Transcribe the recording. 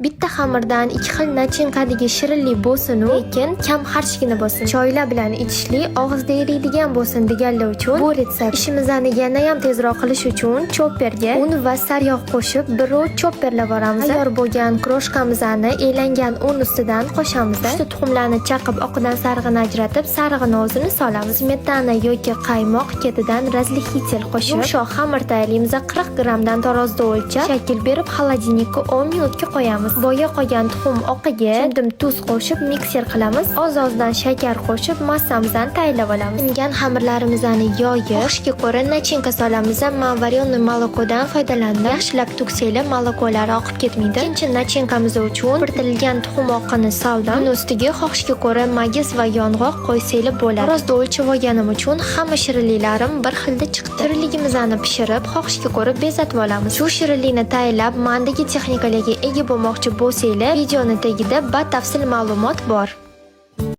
Bitta xamirdan ikki xil nachinqadagi shirinlik bo'lsin, lekin kam xarchgina bo'lsin. Choylar bilan ichishli, og'izda eriydigan bo'lsin deganlar uchun bu retsept. Ishimizni yana ham tezroq qilish uchun chopperga un va sariyog' qo'shib, birov chopperlab olamiz. Tayyor bo'lgan kroshkamizni elangan un ustidan qo'shamiz. Uchta tuxumlarni chaqib, oqidan sarig'ini ajratib, sarig'ini o'zini solamiz. Smetana yoki qaymoq ketidan razlixitel qo'shib, yumshoq xamir tayyorlaymiz. 40 grammdan tarozda o'lchab, shakl berib, xolodilnikka 10 minutga qo'yamiz. Boya qolgan tuxum oqiga chimdim tuz qo'shib mikser qilamiz. Oz-ozdan shakar qo'shib massamizni tayyorlab olamiz. Ungan xamirlarimizni yoyib, xohishga ko'ra nachinka solamiz. Men varyonli molokodan foydalandim. Yaxshilab tuksanglar molokolari oqib ketmaydi. Ikkinchi nachinkamiz uchun quritilgan tuxum oqini soldim. Uni ustiga xohishga ko'ra magis va yong'oq qo'ysanglar bo'ladi. Birozda o'lchab olganim uchun hamma shirinliklarim bir xilda chiqdi. Shirinligimizni pishirib, xohishga ko'ra bezatib olamiz. Shu shirinlikni tayyorlab, mandagi texnikalarga ega bo'lmoqchi bo'lsanglar, videoni tagida batafsil ma'lumot bor.